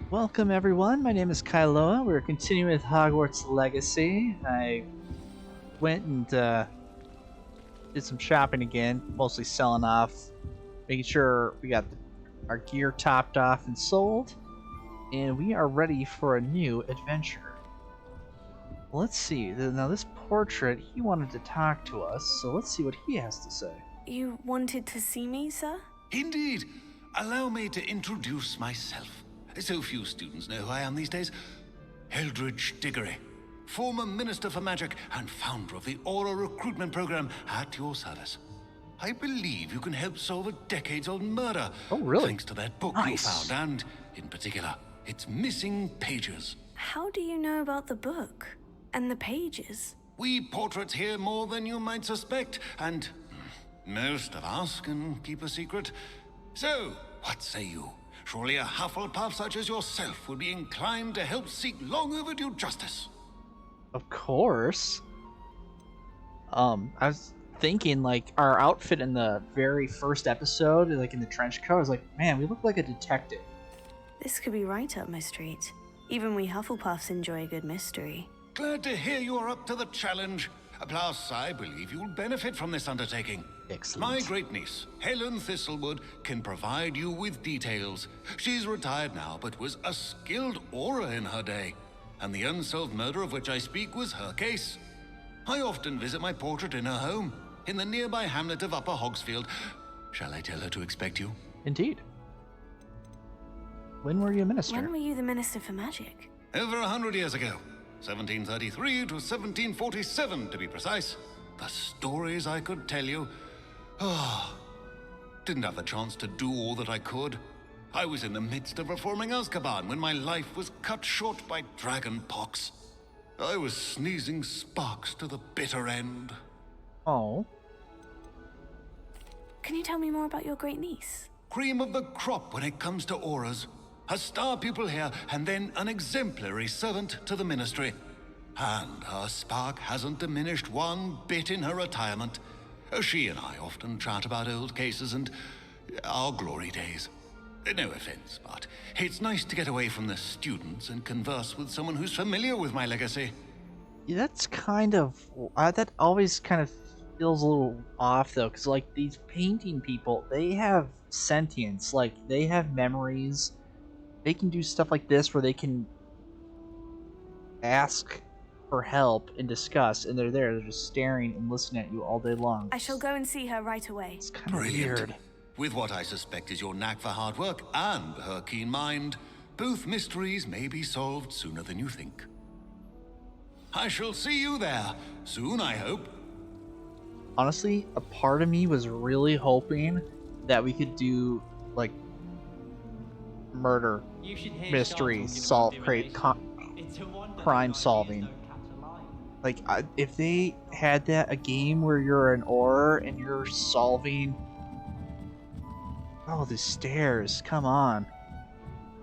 Welcome everyone, my name is Kailoa. We're continuing with Hogwarts Legacy. I went and did some shopping again, mostly selling off, making sure we got our gear topped off and sold, and we are ready for a new adventure. Let's see, now this portrait, he wanted to talk to us, so let's see what he has to say. You wanted to see me, sir? Indeed. Allow me to introduce myself. So few students know who I am these days. Eldridge Diggory, former Minister for Magic and founder of the Auror recruitment program at your service. I believe you can help solve a decades-old murder. Oh, really? Thanks to that book Nice. you found, and, in particular, its missing pages. How do you know about the book? And the pages? We portraits hear more than you might suspect, and most of us can keep a secret. So, what say you? Surely a Hufflepuff such as yourself would be inclined to help seek long overdue justice. Of course. I was thinking, like, our outfit in the very first episode, like in the trench coat, I was like, man, we look like a detective. This could be right up my street. Even we Hufflepuffs enjoy a good mystery. Glad to hear you are up to the challenge. Plus, I believe you'll benefit from this undertaking. Excellent. My great niece, Helen Thistlewood, can provide you with details. She's retired now, but was a skilled aura in her day. And the unsolved murder of which I speak was her case. I often visit my portrait in her home, in the nearby hamlet of Upper Hogsfield. Shall I tell her to expect you? Indeed. When were you a minister? When were you the Minister for Magic? Over 100 years ago. 1733 to 1747, to be precise. The stories I could tell you. Didn't have the chance to do all that I could. I was in the midst of reforming Azkaban when my life was cut short by dragon pox. I was sneezing sparks to the bitter end. Oh. Can you tell me more about your great niece? Cream of the crop when it comes to auras. A star pupil here, and then an exemplary servant to the ministry. And her spark hasn't diminished one bit in her retirement. She and I often chat about old cases and our glory days. No offense, but it's nice to get away from the students and converse with someone who's familiar with my legacy. Yeah, that's kind of... that always kind of feels a little off, though, because, like, these painting people, they have sentience. Like, they have memories. They can do stuff like this where they can ask for help and discuss, and they're there. They're just staring and listening at you all day long. I shall go and see her right away. It's kind of Brilliant. weird. With what I suspect is your knack for hard work and her keen mind, both mysteries may be solved sooner than you think. I shall see you there soon, I hope. Honestly, a part of me was really hoping that we could do, like, murder mystery crime solving. Like, if they had that, a game where you're an Auror and you're solving... Oh, the stairs, come on.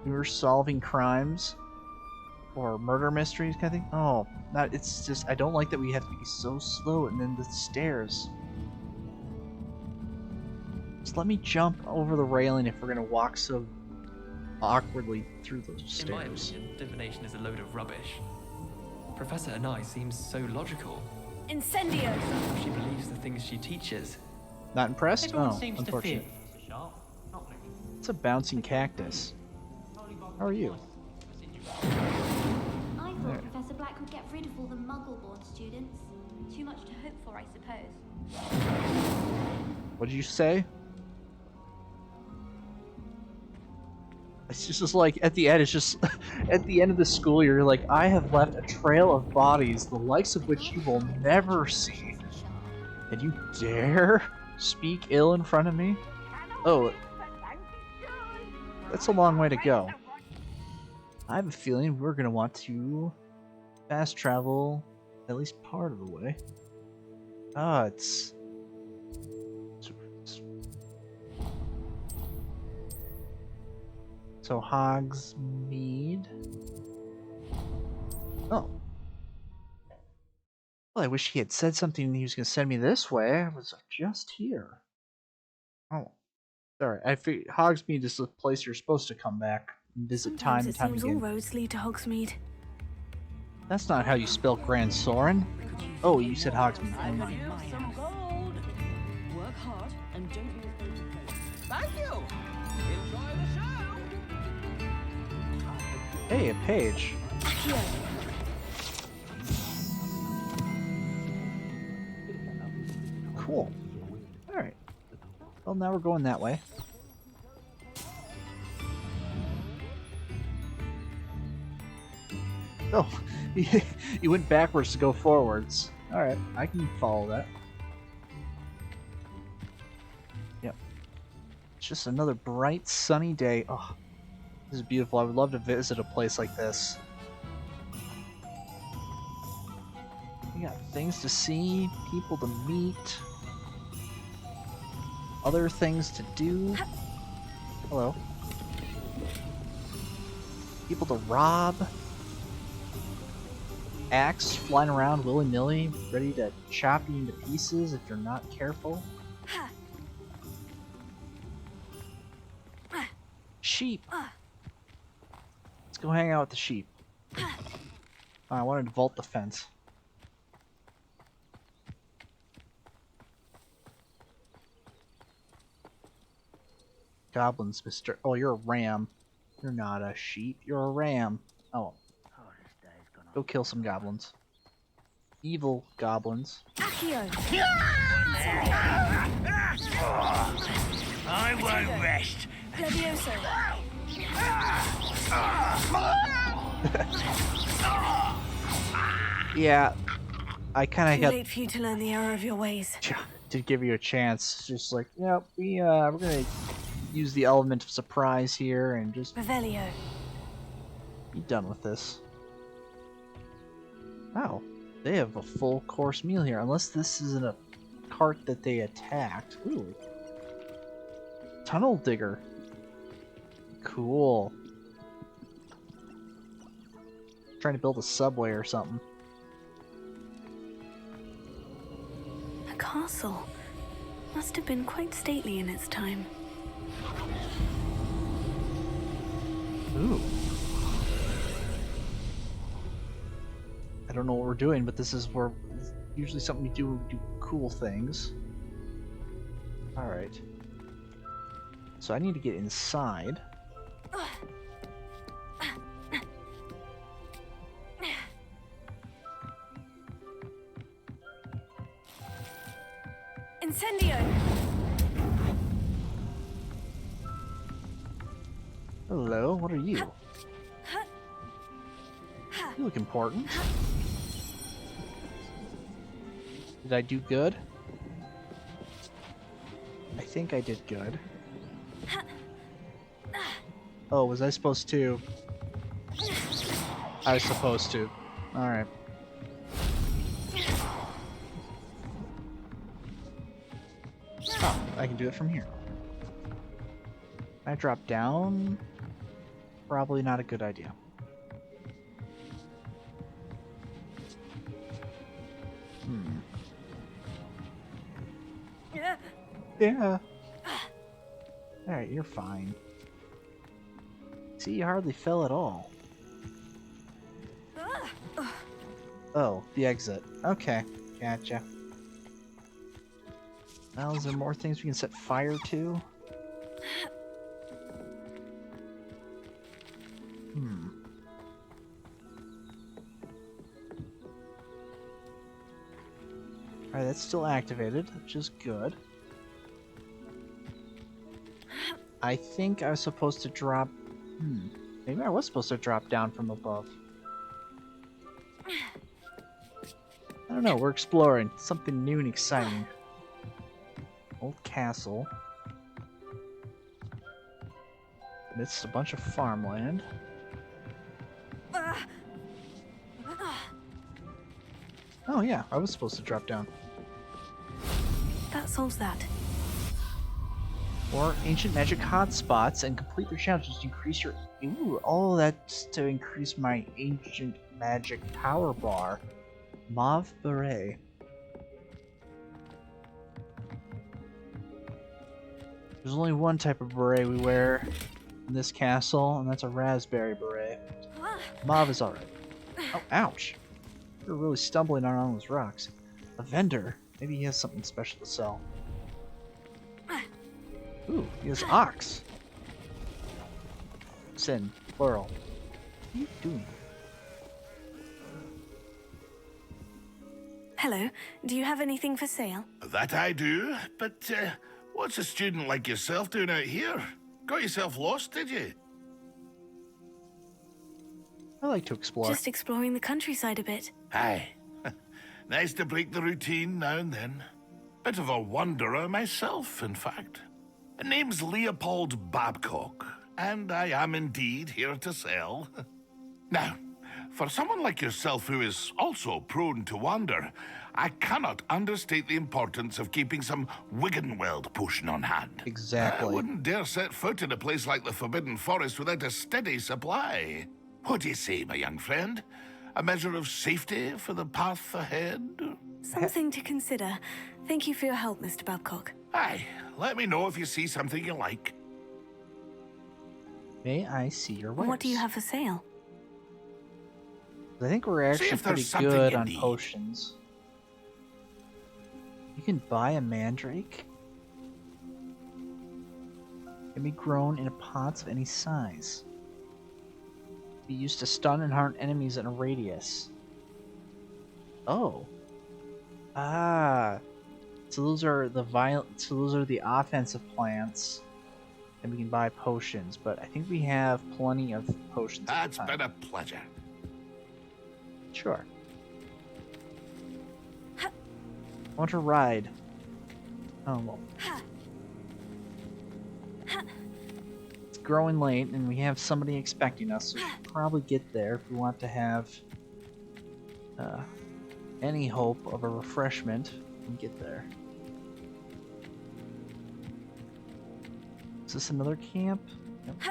You were solving crimes or murder mysteries kind of thing. Oh, it's just, I don't like that we have to be so slow, and then the stairs. Just let me jump over the railing if we're gonna walk so awkwardly through those stairs. In my opinion, divination is a load of rubbish. Professor Anai seems so logical. Incendio! She believes the things she teaches. Not impressed? Everyone Oh, seems to unfortunate. fear Professor Sharp. Not really. It's a bouncing cactus. How are you? I There. thought Professor Black would get rid of all the muggle-born students. Too much to hope for, I suppose. What did you say? It's just like, at the end, it's just, at the end of the school year, you're like, I have left a trail of bodies, the likes of which you will never see. And you dare speak ill in front of me? Oh, that's a long way to go. I have a feeling we're going to want to fast travel at least part of the way. Ah, it's so Hogsmeade. Oh. Well, I wish he had said something he was going to send me this way. I was just here. Oh. Sorry, I figured Hogsmeade is the place you're supposed to come back and visit Sometimes time and it time seems all again. roads lead to Hogsmeade. That's not how you spell Grand Soren. Oh, you said Hogsmeade. Never mind. Some gold. Work hard and don't use those. Thank you. Enjoy the show. Hey, a page. Cool. Alright. Well, now we're going that way. Oh, you went backwards to go forwards. Alright, I can follow that. Yep. It's just another bright, sunny day. Oh, this is beautiful. I would love to visit a place like this. We got things to see, people to meet, other things to do. Hello. People to rob. Axe flying around willy-nilly, ready to chop you into pieces if you're not careful. Sheep. Let's go hang out with the sheep. Oh, I wanted to vault the fence. Goblins, Mr. Oh, you're a ram. You're not a sheep. You're a ram. Oh. Go kill some goblins. Evil goblins. Accio! I won't rest. Levioso! Yeah, I kind of Too got late for you to learn the error of your ways. to give you a chance. It's just like, yeah, we're gonna use the element of surprise here and just Revelio. be done with this. Wow, they have a full course meal here, unless this isn't a cart that they attacked. Ooh. Tunnel digger. Cool. Trying to build a subway or something. A castle. Must have been quite stately in its time. Ooh. I don't know what we're doing, but this is where usually something we do cool things. Alright. So I need to get inside. Incendio! Hello, what are you? You look important. Did I do good? I think I did good. Oh, was I supposed to? I was supposed to. Alright. Oh, I can do it from here. I drop down? Probably not a good idea. Yeah. Alright, you're fine. See, you hardly fell at all. Oh, the exit. Okay, gotcha. Well, is there more things we can set fire to? Alright, that's still activated, which is good. I think I was supposed to drop... Maybe I was supposed to drop down from above. I don't know, we're exploring. Something new and exciting. Old castle. Amidst a bunch of farmland. Oh yeah, I was supposed to drop down. That solves that. Or ancient magic hotspots and complete their challenges to increase your... Ooh, all that's to increase my ancient magic power bar. Mauve beret. There's only one type of beret we wear. in this castle, and that's a raspberry beret. Mauve is alright. Oh, ouch. You're really stumbling on all those rocks. A vendor. Maybe he has something special to sell. Ooh, he has ox. Sin, plural. What are you doing? Hello, do you have anything for sale? That I do, but what's a student like yourself doing out here? Got yourself lost, did you? I like to explore. Just exploring the countryside a bit. Aye. Nice to break the routine now and then. Bit of a wanderer myself, in fact. Name's Leopold Babcock, and I am indeed here to sell. Now, for someone like yourself who is also prone to wander, I cannot understate the importance of keeping some Wiggenweld potion on hand. Exactly. I wouldn't dare set foot in a place like the Forbidden Forest without a steady supply. What do you say, my young friend? A measure of safety for the path ahead? Something to consider. Thank you for your help, Mr. Babcock. Aye, let me know if you see something you like. May I see your wares? What do you have for sale? I think we're actually if pretty there's something good you on need. potions. You can buy a mandrake. Can be grown in pots of any size. Be used to stun and harm enemies in a radius. Oh. Ah. So those are the offensive plants. And we can buy potions, but I think we have plenty of potions. at That's the time. been a pleasure. Sure. I want to ride. Oh, well. It's growing late, and we have somebody expecting us, so we should probably get there if we want to have any hope of a refreshment and get there. Is this another camp? Nope.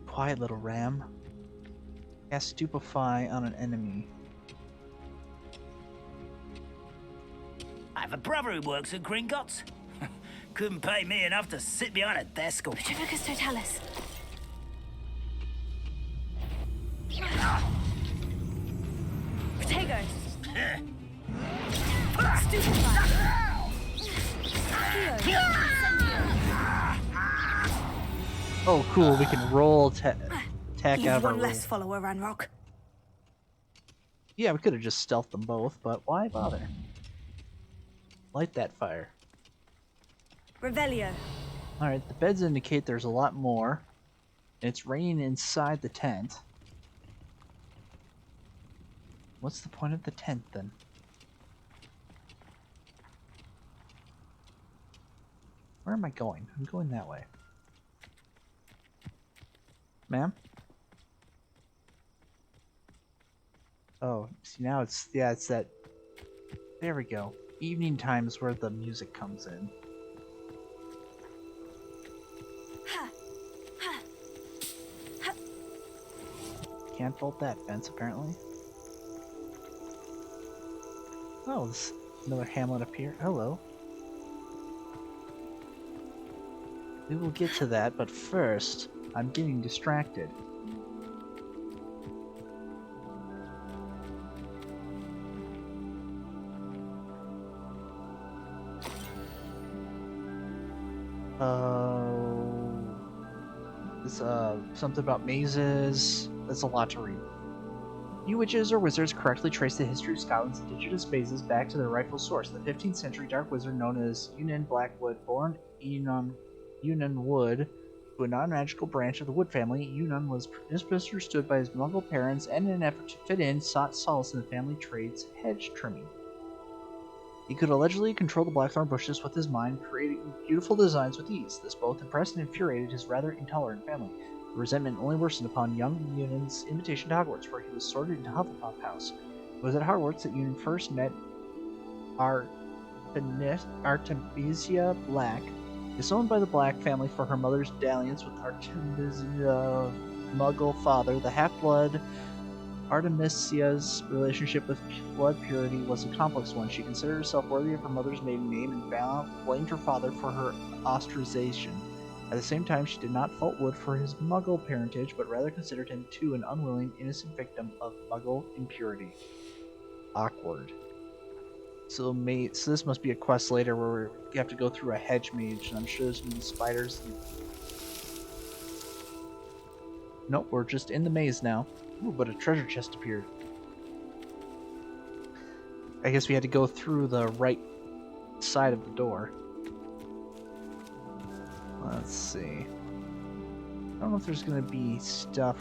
Quiet little ram. Cast Stupefy on an enemy. I have a brother who works at Gringotts. Couldn't pay me enough to sit behind a desk or... Petrificus Totalis. Protego. Stupefy. Oh, cool. We can roll attack out You've of our one roll. less follower, Ranrock. Yeah, we could have just stealthed them both, but why bother? Light that fire. Revelio. Alright, the beds indicate there's a lot more. And it's raining inside the tent. What's the point of the tent, then? Where am I going? I'm going that way. Ma'am? Oh, see now it's that... There we go. Evening time is where the music comes in. Can't bolt that fence, apparently. Oh, there's another hamlet up here. Hello. We will get to that, but first, I'm getting distracted. This, something about mazes. That's a lot to read. Few witches or wizards correctly trace the history of Scotland's indigenous mazes back to their rightful source. The 15th century dark wizard known as Unan Blackwood, born Unan Wood, to a non-magical branch of the Wood family, Unan was misunderstood by his Mongol parents and in an effort to fit in, sought solace in the family trade's hedge trimming. He could allegedly control the blackthorn bushes with his mind, creating beautiful designs with ease. This both impressed and infuriated his rather intolerant family. The resentment only worsened upon young Unan's invitation to Hogwarts, where he was sorted into Hufflepuff House. It was at Hogwarts that Unan first met Artemisia Black, disowned by the Black family for her mother's dalliance with Artemisia's Muggle father. The half-blood Artemisia's relationship with blood purity was a complex one. She considered herself worthy of her mother's maiden name and blamed her father for her ostracization. At the same time, she did not fault Wood for his Muggle parentage, but rather considered him too an unwilling, innocent victim of Muggle impurity. Awkward. So this must be a quest later where you have to go through a hedge mage, and I'm sure there's gonna be spiders. Nope, we're just in the maze now. Ooh, but a treasure chest appeared. I guess we had to go through the right side of the door. Let's see. I don't know if there's gonna be stuff.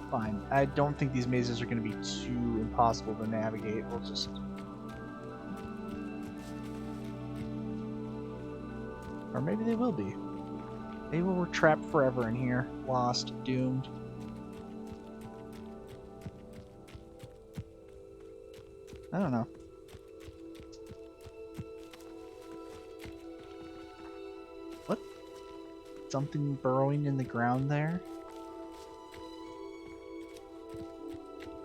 Fine. I don't think these mazes are gonna be too impossible to navigate. We'll just... Or maybe they will be. Maybe we're trapped forever in here. Lost. Doomed. I don't know. What? Something burrowing in the ground there?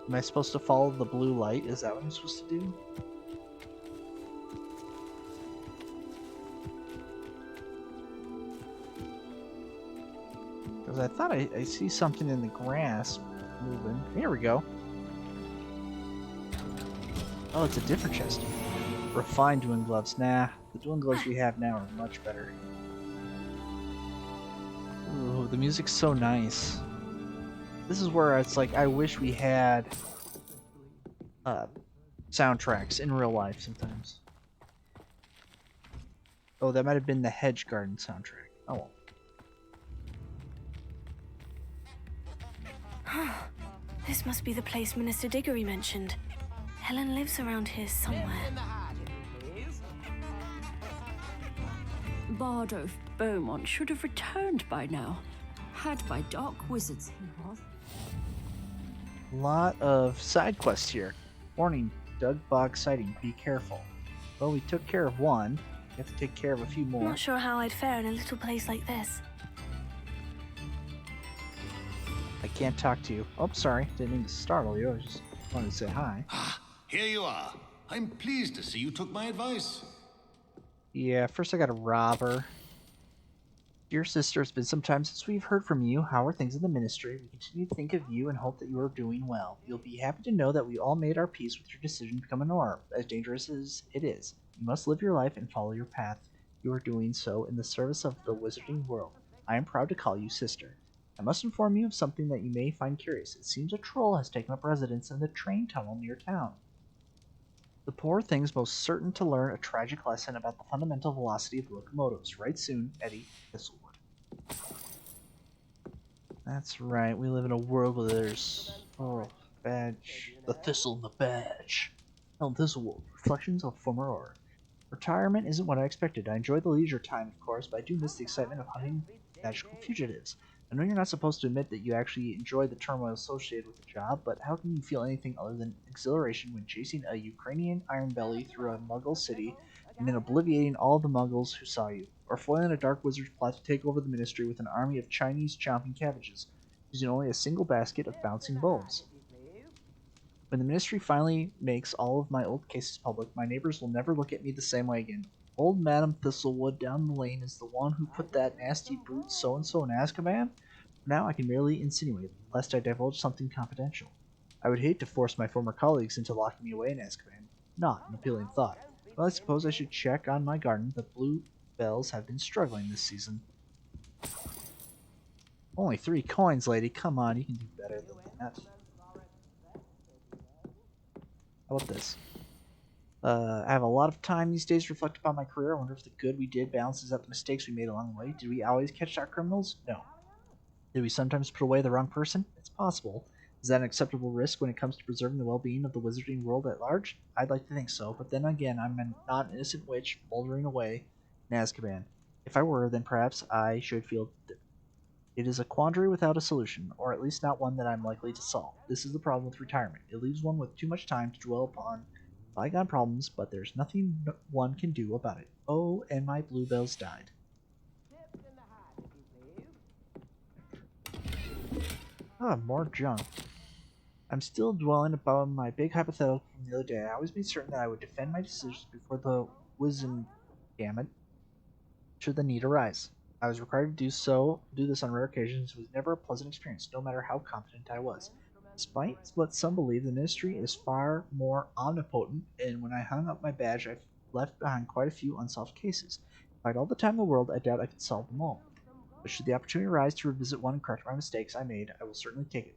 Am I supposed to follow the blue light? Is that what I'm supposed to do? Because I thought I see something in the grass moving. Here we go. Oh, it's a different chest. Refined dueling gloves. Nah, the dueling gloves we have now are much better. Ooh, the music's so nice. This is where it's like, I wish we had soundtracks in real life sometimes. Oh, that might have been the Hedge Garden soundtrack. Oh well. This must be the place Minister Diggory mentioned. Helen lives around here somewhere. Bardo Beaumont should have returned by now. Had by dark wizards, he was. Lot of side quests here. Warning, Doug Bog sighting, be careful. Well, we took care of one. We have to take care of a few more. Not sure how I'd fare in a little place like this. I can't talk to you. Oh, sorry. Didn't mean to startle you. I just wanted to say hi. Ah, here you are. I'm pleased to see you took my advice. Yeah, first I gotta rob her. Dear sister, it's been some time since we've heard from you. How are things in the ministry? We continue to think of you and hope that you are doing well. You'll be happy to know that we all made our peace with your decision to become an Auror, as dangerous as it is. You must live your life and follow your path. You are doing so in the service of the wizarding world. I am proud to call you sister. I must inform you of something that you may find curious. It seems a troll has taken up residence in the train tunnel near town. The poor thing's most certain to learn a tragic lesson about the fundamental velocity of locomotives. Right soon, Eddie Thistlewood. That's right, we live in a world where there's... Oh, badge. The thistle and the badge. Helen Thistlewood, Reflections of Former Auror. Retirement isn't what I expected. I enjoy the leisure time, of course, but I do miss the excitement of hunting magical fugitives. I know you're not supposed to admit that you actually enjoy the turmoil associated with the job, but how can you feel anything other than exhilaration when chasing a Ukrainian iron belly through a Muggle city and then obliviating all the Muggles who saw you, or foiling a dark wizard's plot to take over the ministry with an army of Chinese chomping cabbages, using only a single basket of bouncing bulbs? When the ministry finally makes all of my old cases public, my neighbors will never look at me the same way again. Old Madam Thistlewood down the lane is the one who put that nasty brute so-and-so in Azkaban? Now I can merely insinuate, lest I divulge something confidential. I would hate to force my former colleagues into locking me away in Azkaban. Not an appealing thought. Well, I suppose I should check on my garden. The bluebells have been struggling this season. Only 3 coins, lady. Come on, you can do better than that. How about this? I have a lot of time these days to reflect upon my career. I wonder if the good we did balances out the mistakes we made along the way. Did we always catch our criminals? No. Did we sometimes put away the wrong person? It's possible. Is that an acceptable risk when it comes to preserving the well-being of the wizarding world at large? I'd like to think so, but then again, I'm not an innocent witch moldering away in Azkaban. If I were, then perhaps I should feel it is a quandary without a solution, or at least not one that I'm likely to solve. This is the problem with retirement. It leaves one with too much time to dwell upon bygone problems, but there's nothing one can do about it. Oh, and my bluebells died. Ah, more junk. I'm still dwelling upon my big hypothetical from the other day. I always made certain that I would defend my decisions before the wisdom gamut should the need arise. I was required to do this on rare occasions. It was never a pleasant experience, no matter how competent I was. Despite what some believe, the ministry is far more omnipotent, and when I hung up my badge, I left behind quite a few unsolved cases. If I had all the time in the world, I doubt I could solve them all. But should the opportunity arise to revisit one and correct my mistakes I made, I will certainly take it.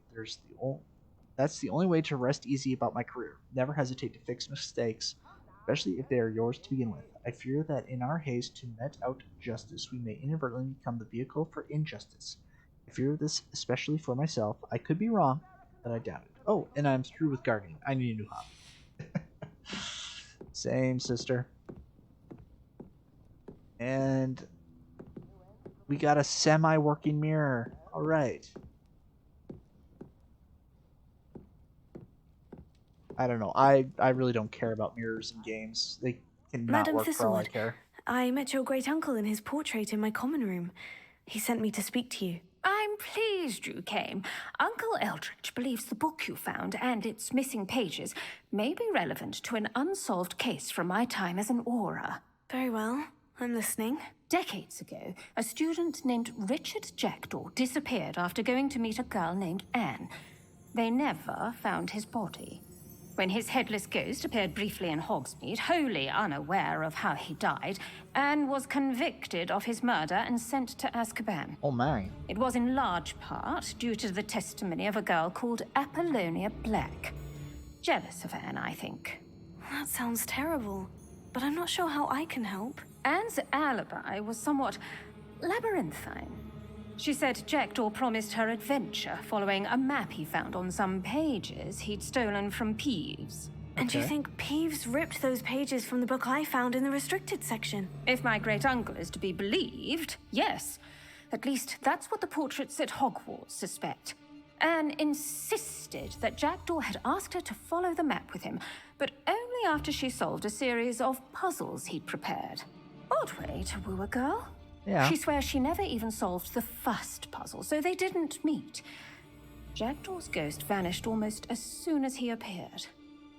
That's the only way to rest easy about my career. Never hesitate to fix mistakes, especially if they are yours to begin with. I fear that in our haste to met out justice, we may inadvertently become the vehicle for injustice. I fear this especially for myself. I could be wrong, but I doubt it. Oh, and I'm through with gardening. I need a new hobby. Same, sister. And we got a semi-working mirror. All right. I don't know. I really don't care about mirrors in games. They cannot Madam work for all I Thistlewood, care. I met your great uncle in his portrait in my common room. He sent me to speak to you. I'm pleased you came. Uncle Eldridge believes the book you found and its missing pages may be relevant to an unsolved case from my time as an Auror. Very well. I'm listening. Decades ago, a student named Richard Jackdaw disappeared after going to meet a girl named Anne. They never found his body. When his headless ghost appeared briefly in Hogsmeade, wholly unaware of how he died, Anne was convicted of his murder and sent to Azkaban. Oh my. It was in large part due to the testimony of a girl called Apollonia Black. Jealous of Anne, I think. That sounds terrible, but I'm not sure how I can help. Anne's alibi was somewhat labyrinthine. She said Jackdaw promised her adventure following a map he found on some pages he'd stolen from Peeves. And do you think Peeves ripped those pages from the book I found in the restricted section? If my great-uncle is to be believed, yes. At least that's what the portraits at Hogwarts suspect. Anne insisted that Jackdaw had asked her to follow the map with him, but only after she solved a series of puzzles he'd prepared. Odd way to woo a girl. Yeah. She swears she never even solved the first puzzle, so they didn't meet. Jackdaw's ghost vanished almost as soon as he appeared.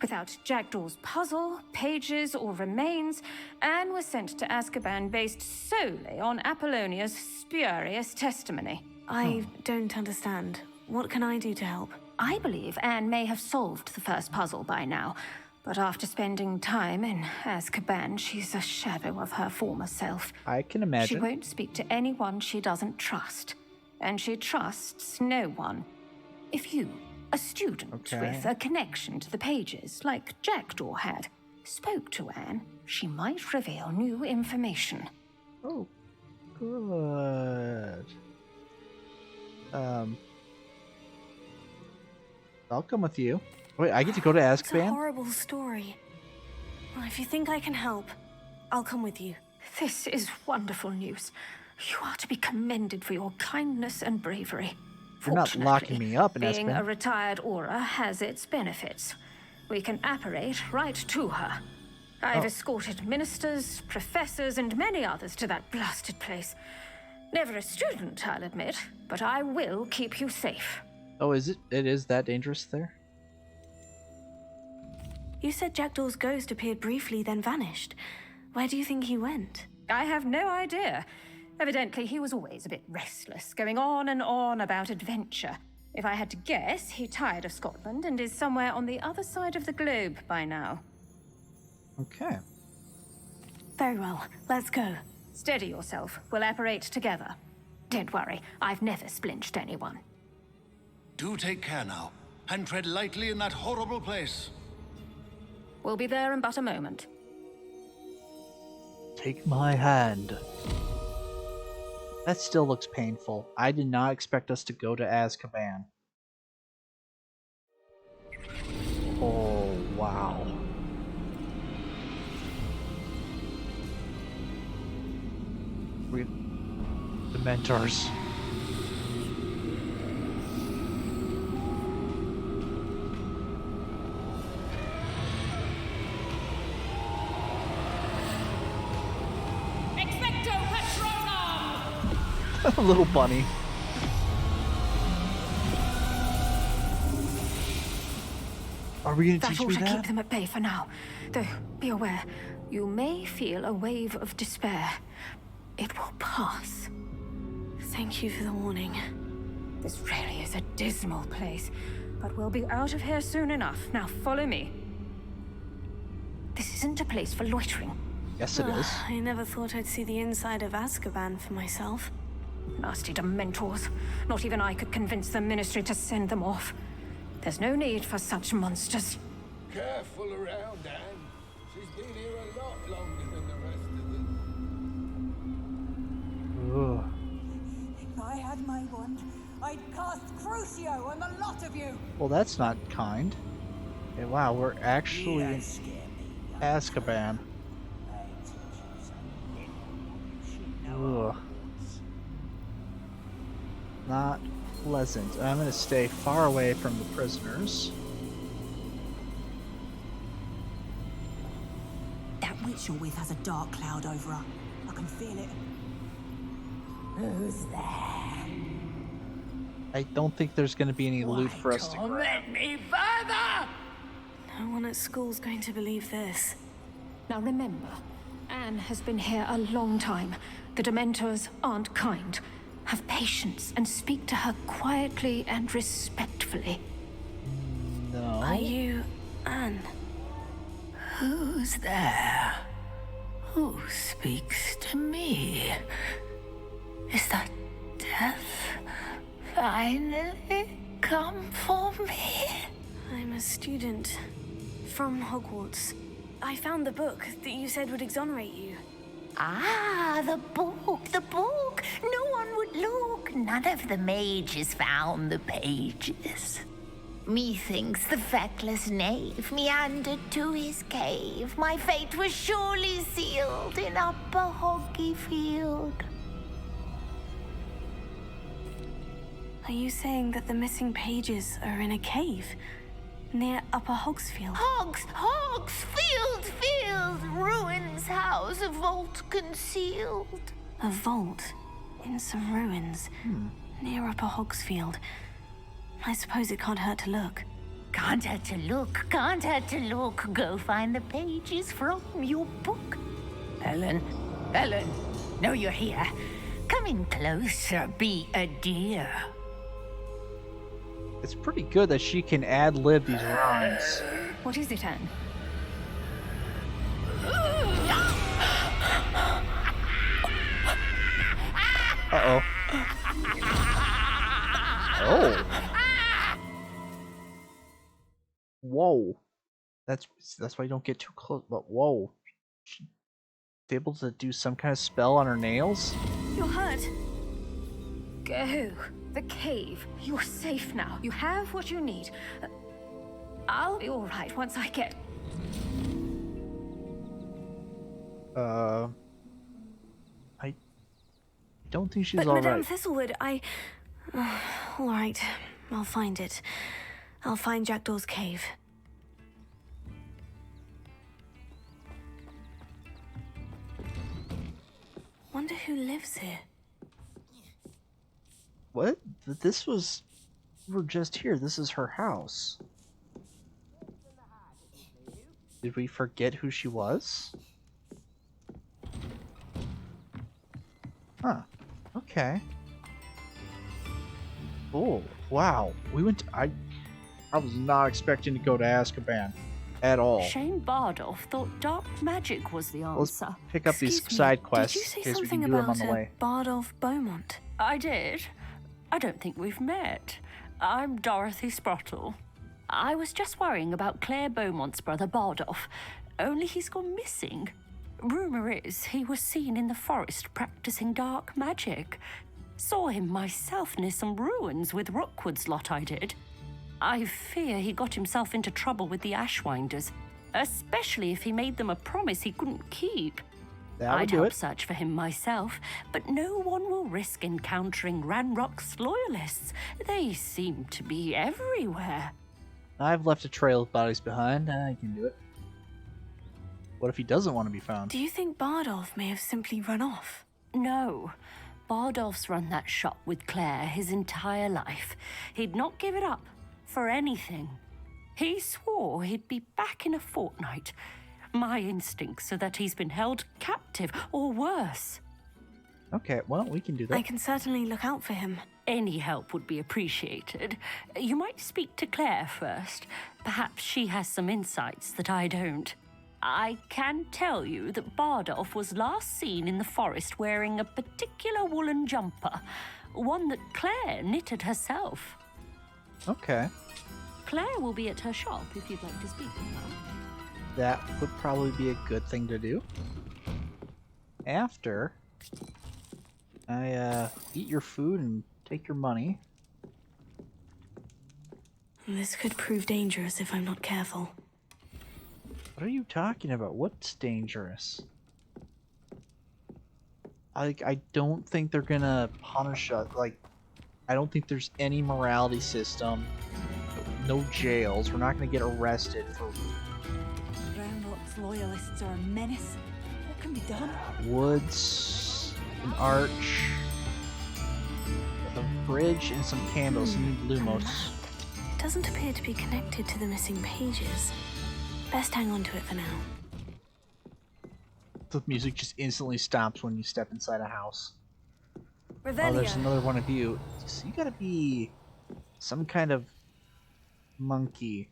Without Jackdaw's puzzle, pages, or remains, Anne was sent to Azkaban based solely on Apollonia's spurious testimony. I don't understand. What can I do to help? I believe Anne may have solved the first puzzle by now, but after spending time in Azkaban, she's a shadow of her former self. I can imagine. She won't speak to anyone she doesn't trust, and she trusts no one. If you, a student with a connection to the pages, like Jackdaw had, spoke to Anne, she might reveal new information. Oh, good. I'll come with you. Wait, I get to go to It's a Azkaban? horrible story. Well, if you think I can help, I'll come with you. This is wonderful news. You are to be commended for your kindness and bravery. You're not locking me up in being a Azkaban. retired Auror has its benefits. We can apparate right to her. I've escorted ministers, professors, and many others to that blasted place. Never a student, I'll admit, but I will keep you safe. Oh, is it? It is that dangerous there? You said Jackdaw's ghost appeared briefly, then vanished. Where do you think he went? I have no idea. Evidently, he was always a bit restless, going on and on about adventure. If I had to guess, he tired of Scotland and is somewhere on the other side of the globe by now. Okay. Very well. Let's go. Steady yourself. We'll apparate together. Don't worry, I've never splinched anyone. Do take care now, and tread lightly in that horrible place. We'll be there in but a moment. Take my hand. That still looks painful. I did not expect us to go to Azkaban. Oh, wow. The mentors. A little bunny. Are we gonna That teach ought me to that? keep them at bay for now. Though, be aware, you may feel a wave of despair. It will pass. Thank you for the warning. This really is a dismal place, but we'll be out of here soon enough. Now follow me. This isn't a place for loitering. Yes, it is. I never thought I'd see the inside of Azkaban for myself. Nasty Dementors. Not even I could convince the Ministry to send them off. There's no need for such monsters. Careful around, Anne. She's been here a lot longer than the rest of them. Ugh. If I had my wand, I'd cast Crucio on the lot of you. Well, that's not kind. Okay, wow, we're actually in Azkaban. Ugh. Not pleasant. I'm gonna stay far away from the prisoners. That witch you're with has a dark cloud over her. I can feel it. Who's there? I don't think there's gonna be any loot for us to grab. Torment me further! No one at school's going to believe this. Now remember, Anne has been here a long time. The Dementors aren't kind. Have patience and speak to her quietly and respectfully. No. Are you Anne? Who's there? Who speaks to me? Is that death finally come for me? I'm a student from Hogwarts. I found the book that you said would exonerate you. Ah, the book, the book. No one would look. None of the mages found the pages. Methinks the feckless knave meandered to his cave. My fate was surely sealed in Upper Hoggyfield. Are you saying that the missing pages are in a cave near Upper Hogsfield? Field, ruins house, a vault concealed. A vault in some ruins near Upper Hogsfield. I suppose it can't hurt to look. Can't hurt to look, can't hurt to look. Go find the pages from your book. Ellen, know you're here. Come in closer, be a dear. It's pretty good that she can ad-lib these rhymes. What is it, Anne? Uh-oh. Oh. Whoa. That's why you don't get too close. But whoa. She's able to do some kind of spell on her nails? You're hurt. Go. The cave. You're safe now. You have what you need. I'll be all right once I get... I don't think she's But all Madame right. Thistlewood, all right, I'll find it. I'll find Jackdaw's cave. Wonder who lives here. What? This was... We're just here. This is her house. Did we forget who she was? Huh. Okay. Oh, wow. We went to, I was not expecting to go to Azkaban at all. Shane Bardolph thought dark magic was the Let's answer. pick up these Excuse me, side quests Did you say in case we something can do them on about the way. Bardolph Beaumont? I did. I don't think we've met. I'm Dorothy Sprottle. I was just worrying about Claire Beaumont's brother Bardolph, only he's gone missing. Rumour is he was seen in the forest practicing dark magic. Saw him myself near some ruins with Rookwood's lot I did. I fear he got himself into trouble with the Ashwinders, especially if he made them a promise he couldn't keep. That would I'd do help it. search for him myself, but no one will risk encountering Ranrock's loyalists. They seem to be everywhere. I've left a trail of bodies behind. I can do it. What if he doesn't want to be found? Do you think Bardolph may have simply run off? No. Bardolph's run that shop with Claire his entire life. He'd not give it up for anything. He swore he'd be back in a fortnight. My instincts are that he's been held captive, or worse. Okay, well, we can do that. I can certainly look out for him. Any help would be appreciated. You might speak to Claire first. Perhaps she has some insights that I don't. I can tell you that Bardolph was last seen in the forest wearing a particular woolen jumper, one that Claire knitted herself. Okay. Claire will be at her shop if you'd like to speak with her. That would probably be a good thing to do. After I eat your food and take your money. This could prove dangerous if I'm not careful. What are you talking about? What's dangerous? I don't think they're gonna punish us. Like, I don't think there's any morality system. No jails. We're not gonna get arrested for... Roundrock's loyalists are a menace. What can be done? Woods, an arch, a bridge, and some candles. Some Lumos. Doesn't appear to be connected to the missing pages. Best hang on to it for now. The music just instantly stops when you step inside a house. Revelio. Oh, there's another one of you. So you gotta be some kind of monkey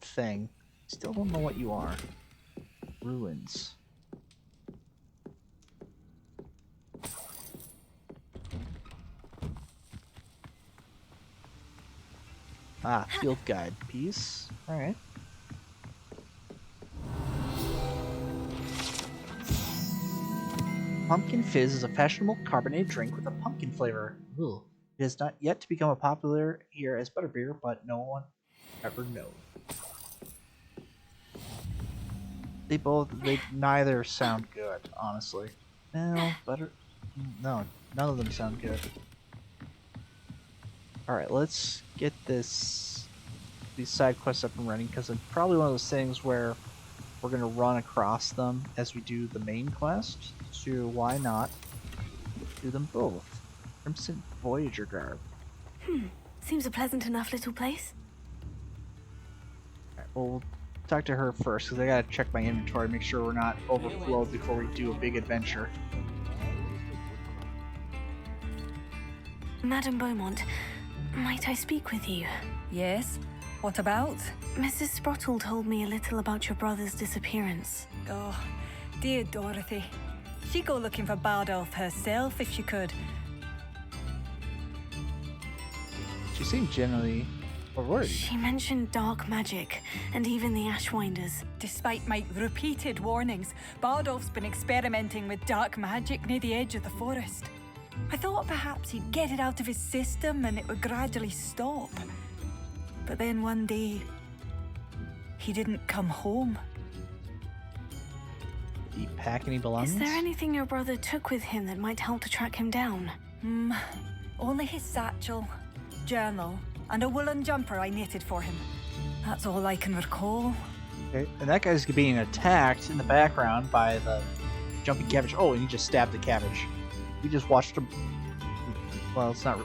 thing. Still don't know what you are. Ruins. Ah, field guide piece. Alright. Pumpkin Fizz is a fashionable carbonated drink with a pumpkin flavor. Ugh. It has not yet to become popular here as butterbeer, but no one ever knows. They neither sound good, honestly. No, no, none of them sound good. Alright, let's get these side quests up and running, because it's probably one of those things where we're going to run across them as we do the main quest, so why not do them both? Crimson Voyager garb. Seems a pleasant enough little place. Alright, well, we'll talk to her first, because I gotta check my inventory, make sure we're not overflowed before we do a big adventure. Madame Beaumont, might I speak with you? Yes? What about? Mrs. Sprottle told me a little about your brother's disappearance. Oh, dear Dorothy. She'd go looking for Bardolph herself if she could. She seemed generally worried. She mentioned dark magic, and even the Ashwinders. Despite my repeated warnings, Bardolph's been experimenting with dark magic near the edge of the forest. I thought perhaps he'd get it out of his system and it would gradually stop. But then one day, he didn't come home. Did he pack any belongings? Is there anything your brother took with him that might help to track him down? Only his satchel, journal, and a woolen jumper I knitted for him. That's all I can recall. Okay, and that guy's being attacked in the background by the jumping cabbage. Oh, and he just stabbed the cabbage. We just watched him. Well, it's not.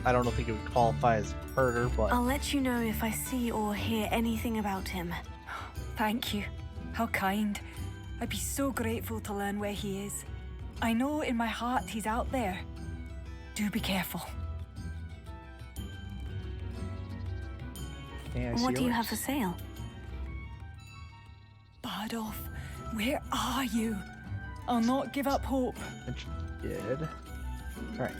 I don't think it would qualify as murder, but I'll let you know if I see or hear anything about him. Thank you. How kind. I'd be so grateful to learn where he is. I know in my heart he's out there. Do be careful. yeah, What do you have for sale? Bardolph, where are you? I'll not give up hope. Good. Alright.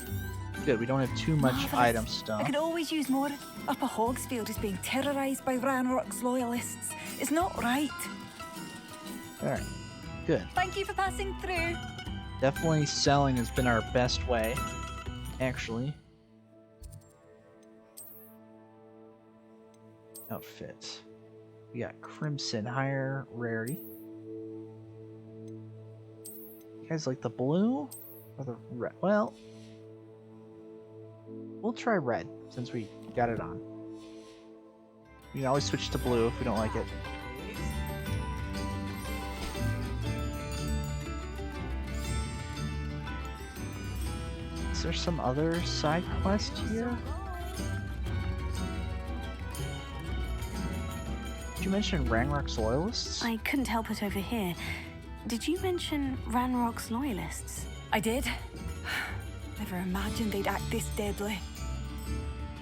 Good, we don't have too much Marvelous. item stuff. I could always use more. Upper Hogsfield is being terrorized by Ranrock's loyalists. It's not right. Alright. Good. Thank you for passing through. Definitely selling has been our best way, actually. Outfit. We got Crimson, higher rarity. You guys like the blue or the red? Well, we'll try red since we got it on. We can always switch to blue if we don't like it. Is there some other side quest here? Did you mention Ranrock's loyalists? I couldn't help but overhear. Did you mention Ranrock's loyalists? I did. Never imagined they'd act this deadly.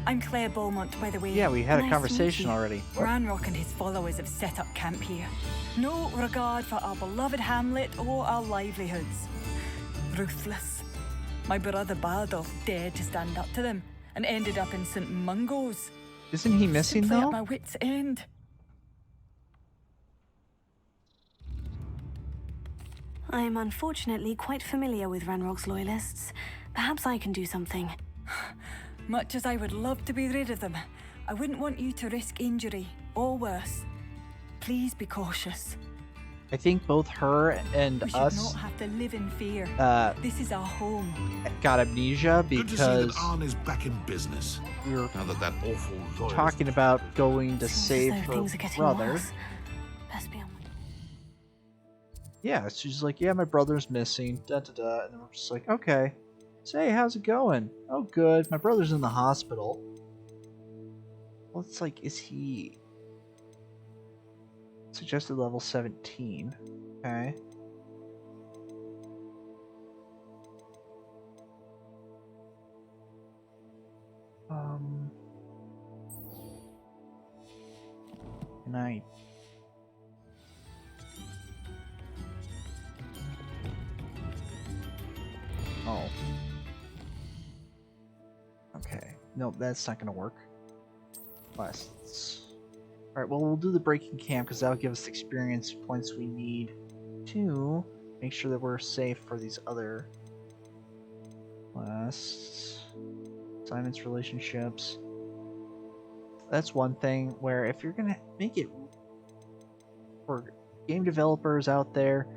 I'm Claire Beaumont, by the way. Yeah, we had a Nice to conversation meet you. already. Ranrock and his followers have set up camp here. No regard for our beloved hamlet or our livelihoods. Ruthless. My brother Bardolph dared to stand up to them and ended up in St. Mungo's. Isn't he missing Simply though? at my wit's end. I am unfortunately quite familiar with Ranrock's loyalists. Perhaps I can do something. Much as I would love to be rid of them, I wouldn't want you to risk injury or worse. Please be cautious. I think both her and We should us not have to live in fear. This is our home. got amnesia Good to see that because Arn is back in business. we were Now that awful lawyer talking about going to Seems save as though her things are getting brother. worse. Best be on my... Yeah, she's like, yeah, my brother's missing, da da da, and then we're just like, okay. Say, how's it going? Oh, good. My brother's in the hospital. Well, it's like, is he... Suggested level 17. Okay. Can I... Oh. Okay. Nope, that's not gonna work. Quests. Alright, well, we'll do the breaking camp because that'll give us the experience points we need to make sure that we're safe for these other quests. Assignments, relationships. That's one thing where if you're gonna make it for game developers out there,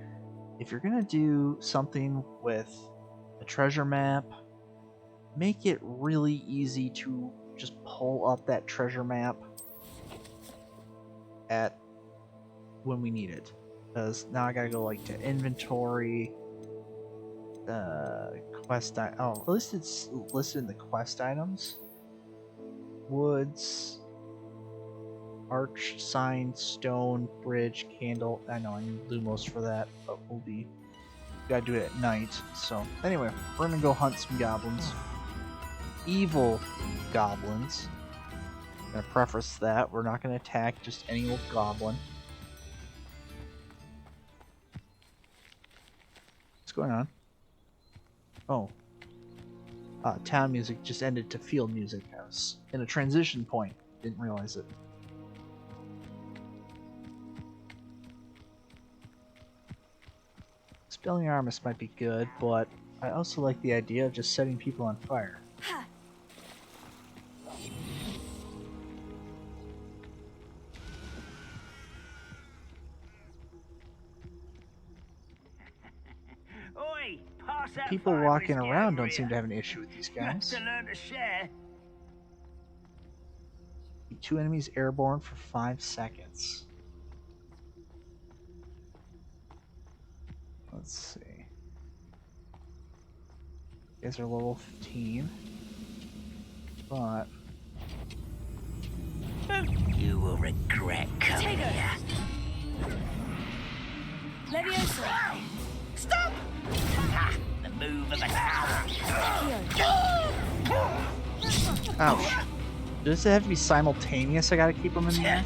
if you're gonna do something with a treasure map, make it really easy to just pull up that treasure map at when we need it. Because now I gotta go like to inventory, quest oh, at least it's listed in the quest items. Woods, arch, sign, stone, bridge, candle. I know I need Lumos for that, but we'll be gotta do it at night. So anyway, we're gonna go hunt some goblins. Evil goblins. I'm gonna preface that we're not gonna attack just any old goblin. What's going on? Oh. Town music just ended to field music. I was in a transition point. Didn't realize it. Expelliarmus might be good, but I also like the idea of just setting people on fire. Oi, pass that People fire walking whiskey around over don't seem here. to have an issue with these You have guys. to learn to share. Keep 2 enemies airborne for 5 seconds. Let's see. You guys are level 15. But You will regret coming Potato. here. Leviosa. Stop! Ha! The move of a coward. ouch. Does it have to be simultaneous? I gotta keep them in there?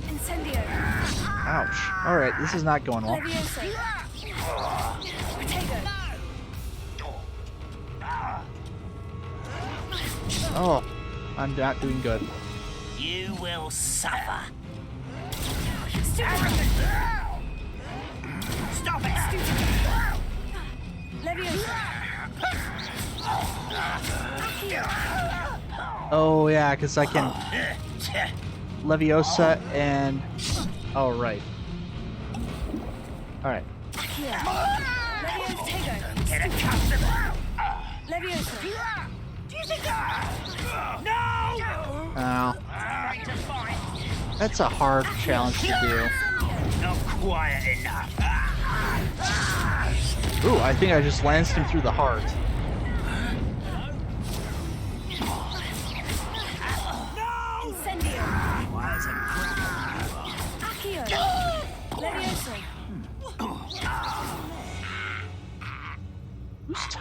Incendio. Ouch. Alright, this is not going well. Leviosa. Potato. Oh, I'm not doing good. You will suffer. Stupid. Stop it! Leviosa. Oh yeah, because I can Leviosa and... Oh, right. Alright. Leviosa. Get accustomed. Leviosa. Do you think No! Ow. Straight to fight. That's a hard challenge to do. Not quiet enough. Ooh, I think I just lanced him through the heart. Incendio. Why is it crap?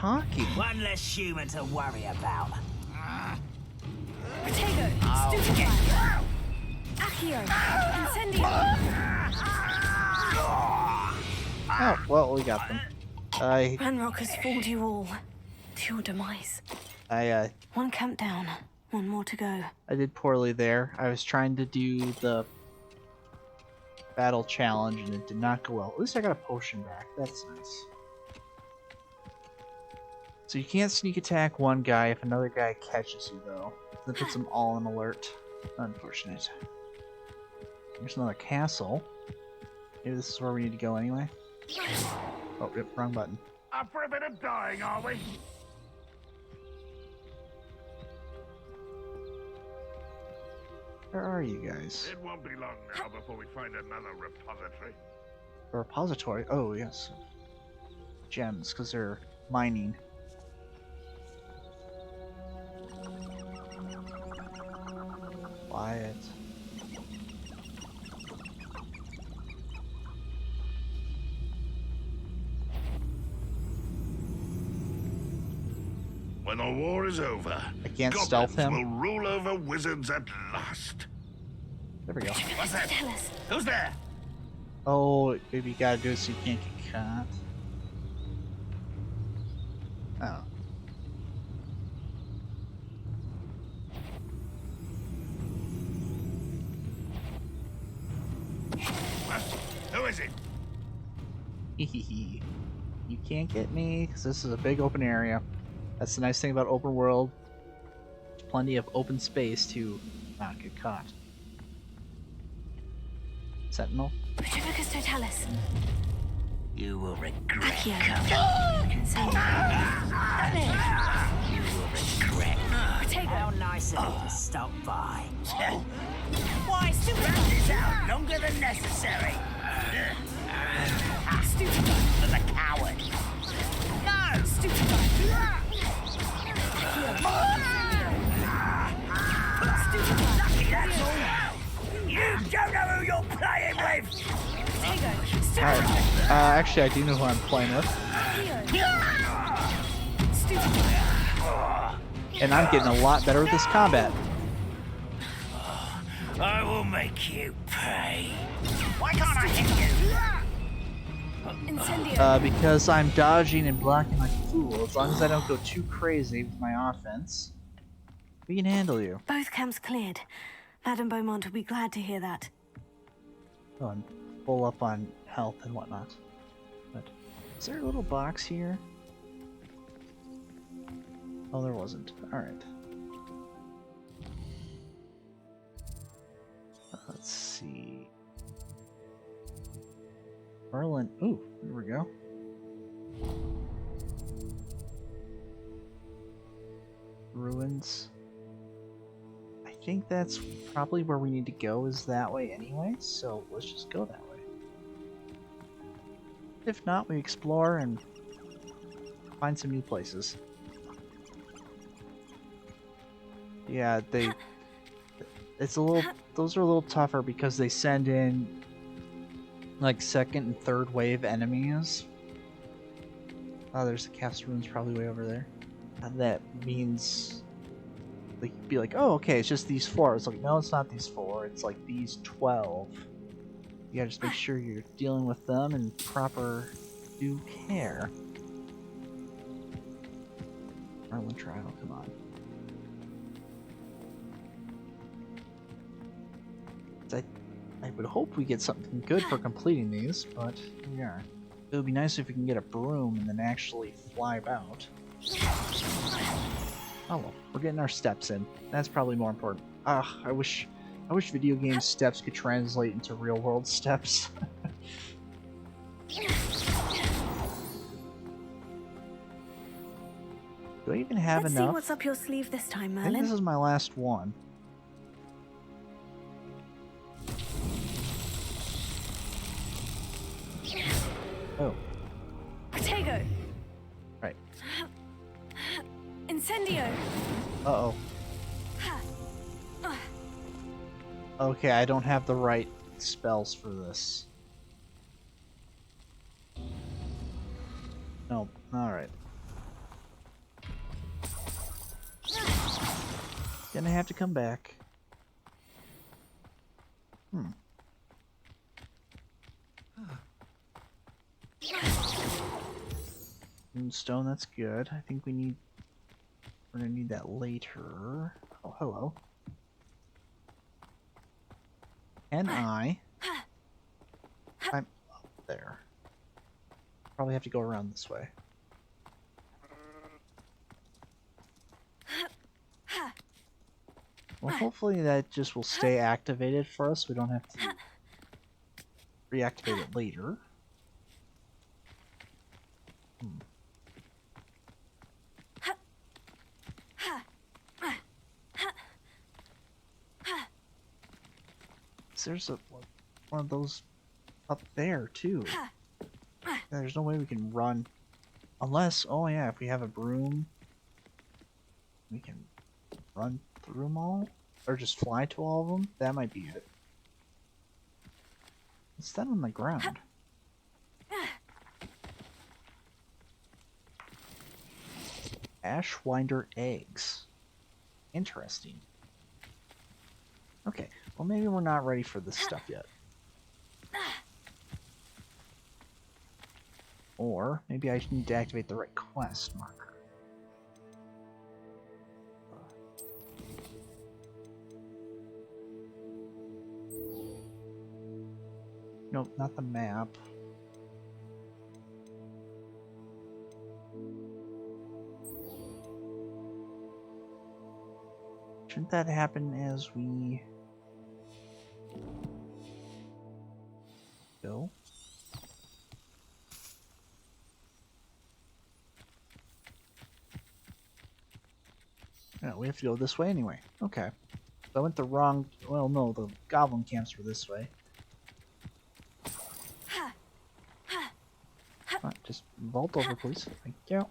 talking? One less human to worry about. Potato, stupid Accio, Incendio. Oh, well, we got them. Ranrock has fooled you all to your demise. One camp down, one more to go. I did poorly there. I was trying to do the battle challenge and it did not go well. At least I got a potion back. That's nice. So you can't sneak attack one guy if another guy catches you, though. That puts them all on alert. Unfortunate. There's another castle. Maybe this is where we need to go anyway. Oh, yep, wrong button. Up for a bit of dying, are we? Where are you guys? It won't be long now before we find another repository. A repository? Oh, yes. Gems, because they're mining. Quiet. When the war is over, I can't goblins stealth him. will rule over wizards at last. There we go. What's that? Who's there? Oh, maybe you gotta do it so you can't get caught. Oh. Who is it? Hehehe. You can't get me, because this is a big open area. That's the nice thing about open world. There's plenty of open space to not get caught. Sentinel? Retribus totalis. You will regret Accio. coming. Incendio. You will regret. Potato. How nice of you to stop by. Why, stupid Round this out longer than necessary. Stupid For the coward. No! Stupid Lucky that's all. You don't know who you're playing with. Potato, stupid Actually, I do know who I'm playing with. And I'm getting a lot better with this combat. I will make you pay. Why can't I hit you? Incendio. Because I'm dodging and blocking like a fool. As long as I don't go too crazy with my offense, we can handle you. Both camps cleared. Madame Beaumont will be glad to hear that. Oh, I'm full up on health and whatnot. But is there a little box here? Oh, there wasn't. Alright. Let's see. Merlin. Ooh, there we go. Ruins. I think that's probably where we need to go, is that way anyway, so let's just go that way. If not, we explore and find some new places. Yeah, it's a little, those are a little tougher because they send in like second and third wave enemies. Oh, there's the cast ruins probably way over there. And that means they could be like, oh, okay, it's just these 4. It's like, no, it's not these 4. It's like these 12. You gotta just make sure you're dealing with them in proper due care. Merlin trial, come on. I would hope we get something good for completing these, but here we are. It would be nice if we can get a broom and then actually fly about. Oh well, we're getting our steps in. That's probably more important. I wish video game steps could translate into real world steps. Do I even have Let's enough? see what's up your sleeve this time, I think Merlin. this is my last one. Oh. Potato. Right. Incendio. Uh-oh. Okay, I don't have the right spells for this. No, alright. Gonna have to come back. Moonstone, that's good. I think we're gonna need that later. Oh, hello. I'm up there. Probably have to go around this way. Well, hopefully that just will stay activated for us. We don't have to reactivate it later. There's one of those up there too. Yeah, there's no way we can run unless, oh yeah, if we have a broom, we can run through them all, or just fly to all of them. That might be it. What's that on the ground? Ashwinder eggs. Interesting. Okay, well maybe we're not ready for this stuff yet. Or maybe I need to activate the right quest marker. Nope, not the map. Shouldn't that happen as we go? No, we have to go this way anyway. Okay. I went the wrong... Well, no, the goblin camps were this way. Just vault over, please. Thank you.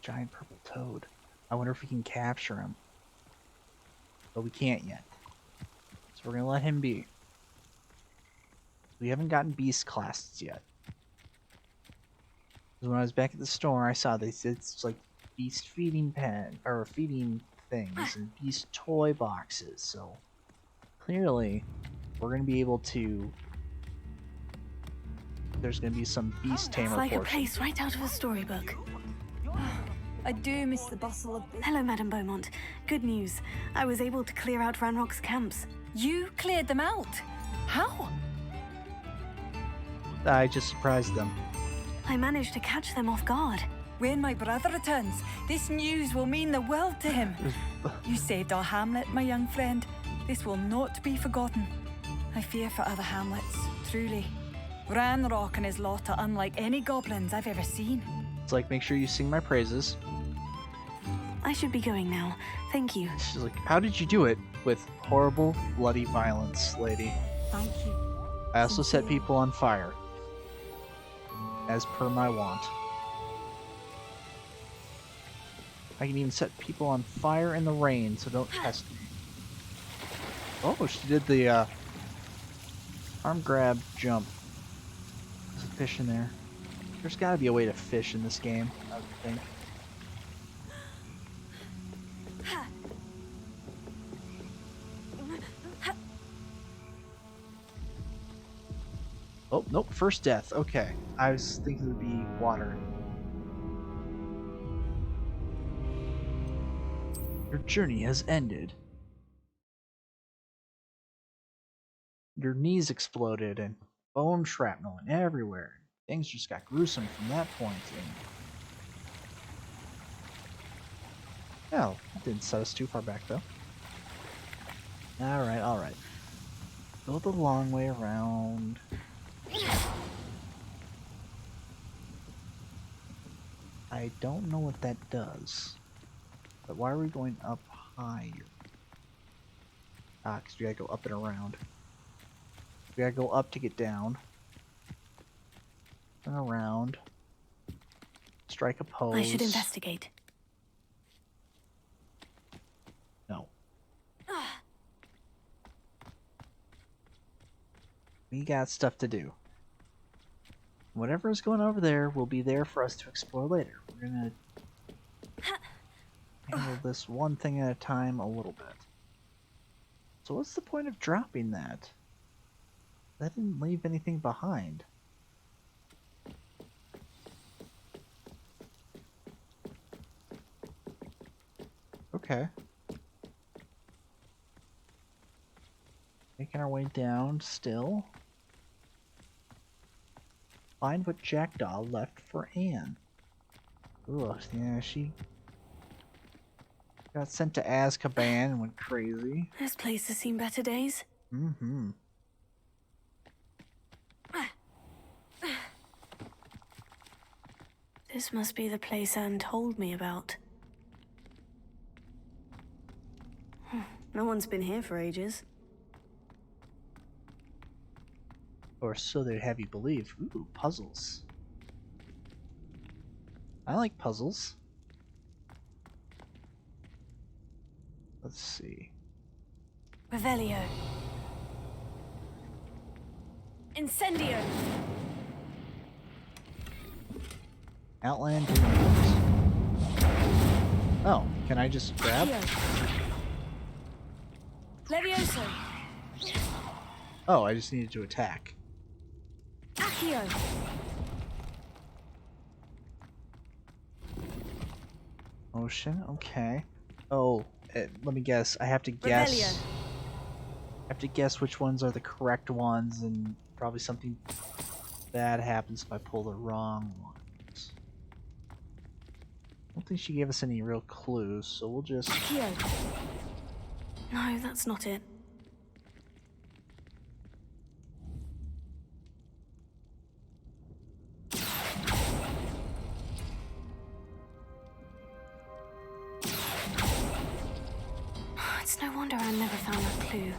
Giant purple toad. I wonder if we can capture him. But we can't yet. So we're gonna let him be. We haven't gotten beast classes yet. Because when I was back at the store, I saw it's like beast feeding pen or feeding things and beast toy boxes. So clearly, we're gonna be able to. There's gonna be some beast tamer. It's like portion. a place right out of a storybook. I do miss the bustle of... Hello, Madame Beaumont. Good news. I was able to clear out Ranrock's camps. You cleared them out? How? I just surprised them. I managed to catch them off guard. When my brother returns, this news will mean the world to him. You saved our hamlet, my young friend. This will not be forgotten. I fear for other hamlets, truly. Ranrock and his lot are unlike any goblins I've ever seen. It's like, make sure you sing my praises. I should be going now. Thank you. She's like, how did you do it? With horrible, bloody violence, lady. Thank you. I also set people on fire. As per my want. I can even set people on fire in the rain, so don't test me. Oh, she did the arm grab jump. There's a fish in there. There's gotta be a way to fish in this game, I would think. Oh, nope, first death. Okay. I was thinking it would be water. Your journey has ended. Your knees exploded and bone shrapnel and everywhere. Things just got gruesome from that point. Oh, that didn't set us too far back though. Alright, alright. Go the long way around. I don't know what that does. But why are we going up higher? Ah, because we gotta go up and around. We gotta go up to get down. Turn around. Strike a pose. I should investigate. No. We got stuff to do. Whatever is going over there will be there for us to explore later. We're gonna handle this one thing at a time a little bit. So what's the point of dropping that? That didn't leave anything behind. Okay. Making our way down still. Find what Jackdaw left for Anne. Ooh, yeah, she got sent to Azkaban and went crazy. This place has seen better days. Mm-hmm. This must be the place Anne told me about. No one's been here for ages. Or so they'd have you believe. Ooh, puzzles. I like puzzles. Let's see. Revelio. Incendio. Outland. Oh, can I just grab? Levioso. Oh, I just needed to attack. Accio. Motion, okay. Oh, let me guess. I have to guess. Revelio. I have to guess which ones are the correct ones, and probably something bad happens if I pull the wrong ones. I don't think she gave us any real clues, so we'll just... Accio. No, that's not it. It's no wonder I never found that clue.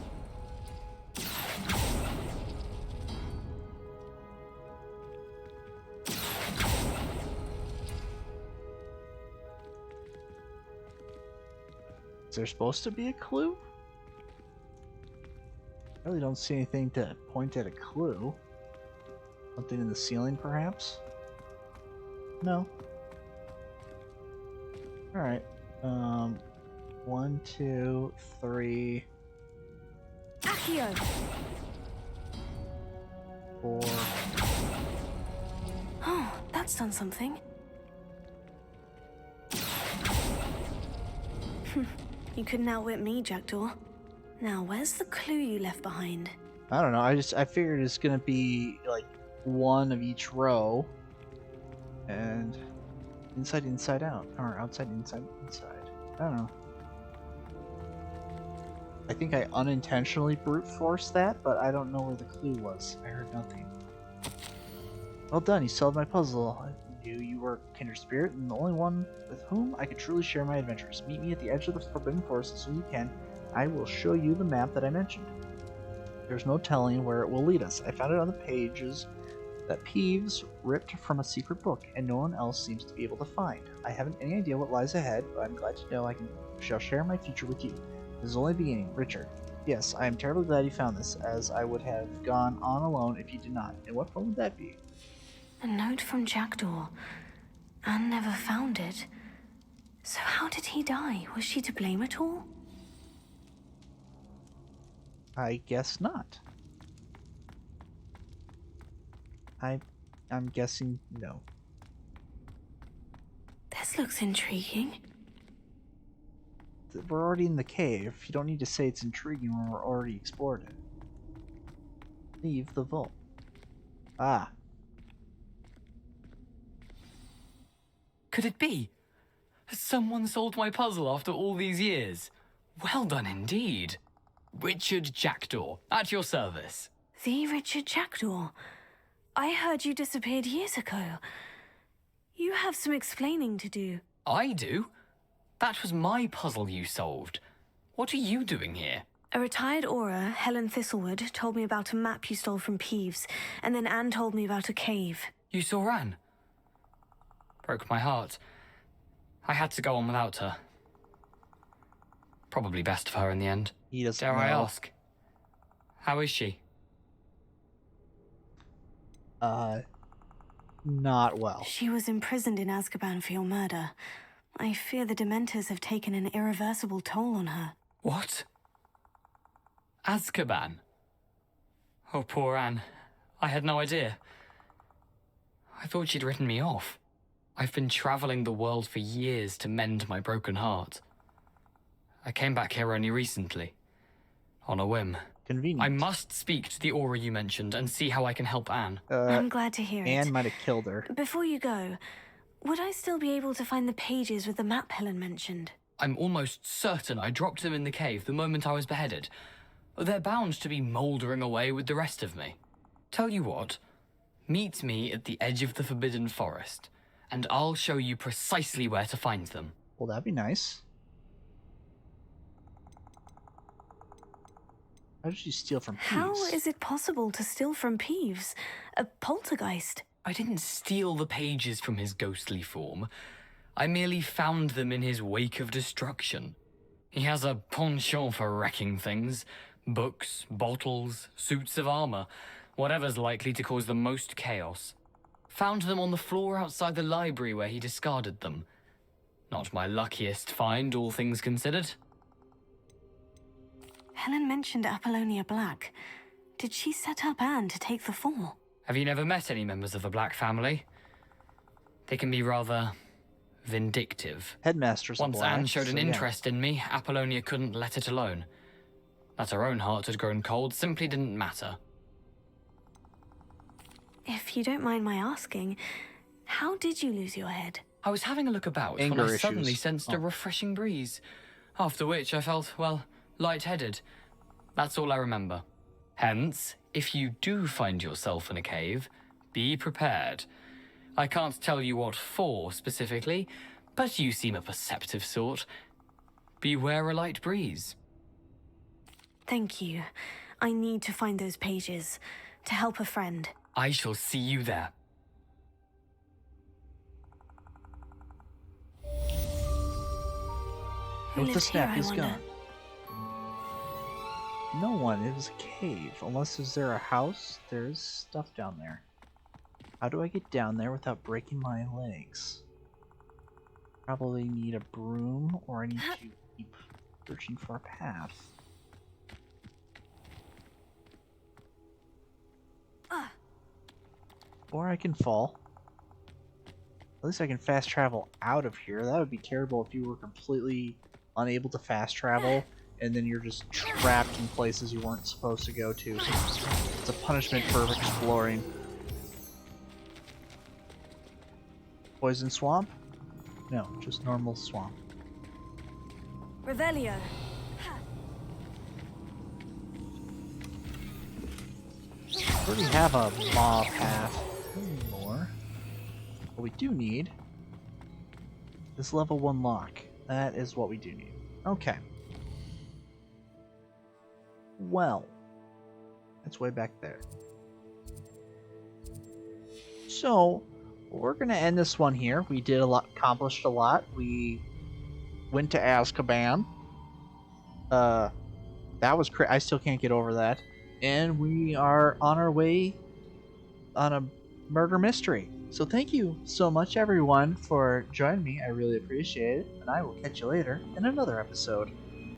Is there supposed to be a clue? I really don't see anything to point at a clue. Something in the ceiling, perhaps? No. Alright. 1, 2, 3... Accio. 4... Oh, that's done something. You couldn't outwit me, Jackdaw. Now, where's the clue you left behind? I don't know, I figured it's gonna be like one of each row. And inside, inside out. Or outside, inside, inside. I don't know. I think I unintentionally brute forced that, but I don't know where the clue was. I heard nothing. Well done, you solved my puzzle. I knew you were a kindred spirit, and the only one with whom I could truly share my adventures. Meet me at the edge of the Forbidden Forest as soon as you can. I will show you the map that I mentioned. There's no telling where it will lead us. I found it on the pages that Peeves ripped from a secret book, and no one else seems to be able to find. I haven't any idea what lies ahead, but I'm glad to know shall share my future with you. This is only the beginning, Richard. Yes, I am terribly glad you found this, as I would have gone on alone if you did not. And what fun would that be? A note from Jackdaw. Anne never found it. So how did he die? Was she to blame at all? I guess not. I'm guessing no. This looks intriguing. We're already in the cave. You don't need to say it's intriguing when we're already explored it. Leave the vault. Ah. Could it be? Has someone solved my puzzle after all these years? Well done indeed. Richard Jackdaw, at your service. The Richard Jackdaw. I heard you disappeared years ago. You have some explaining to do. I do? That was my puzzle you solved. What are you doing here? A retired Auror, Helen Thistlewood, told me about a map you stole from Peeves, and then Anne told me about a cave. You saw Anne? Broke my heart. I had to go on without her. Probably best for her in the end. He doesn't Dare I know. ask? How is she? not well. She was imprisoned in Azkaban for your murder. I fear the Dementors have taken an irreversible toll on her. What? Azkaban? Oh, poor Anne. I had no idea. I thought she'd written me off. I've been traveling the world for years to mend my broken heart. I came back here only recently. On a whim. Convenient. I must speak to the Auror you mentioned and see how I can help Anne. I'm glad to hear it. Anne might have killed her. Before you go, would I still be able to find the pages with the map Helen mentioned? I'm almost certain I dropped them in the cave the moment I was beheaded. They're bound to be mouldering away with the rest of me. Tell you what, meet me at the edge of the Forbidden Forest, and I'll show you precisely where to find them. Well, that'd be nice. How did you steal from Peeves? How is it possible to steal from Peeves? A poltergeist? I didn't steal the pages from his ghostly form. I merely found them in his wake of destruction. He has a penchant for wrecking things. Books, bottles, suits of armor, whatever's likely to cause the most chaos. Found them on the floor outside the library where he discarded them. Not my luckiest find, all things considered. Helen mentioned Apollonia Black. Did she set up Anne to take the fall? Have you never met any members of the Black family? They can be rather vindictive. Headmaster's Once Black, Anne showed an so interest in me, Apollonia couldn't let it alone. That her own heart had grown cold simply didn't matter. If you don't mind my asking, how did you lose your head? I was having a look about when I suddenly sensed a refreshing breeze. After which I felt, well, lightheaded. That's all I remember. Hence, if you do find yourself in a cave, be prepared. I can't tell you what for specifically, but you seem a perceptive sort. Beware a light breeze. Thank you. I need to find those pages to help a friend. I shall see you there. Who With the lives here, snap, I he's wonder? gone. No one. It was a cave. Unless is there a house? There's stuff down there. How do I get down there without breaking my legs? Probably need a broom, or I need to keep searching for a path. Or I can fall. At least I can fast travel out of here. That would be terrible if you were completely unable to fast travel and then you're just trapped in places you weren't supposed to go to. It's a punishment for exploring. Poison swamp? No, just normal swamp. Revelio. We already have a maw path. More. What we do need is level 1 lock. That is what we do need. Okay. Well, it's way back there. So, we're gonna end this one here. We did a lot, accomplished a lot. We went to Azkaban. That was I still can't get over that. And we are on our way on a murder mystery. So thank you so much, everyone, for joining me. I really appreciate it. And I will catch you later in another episode.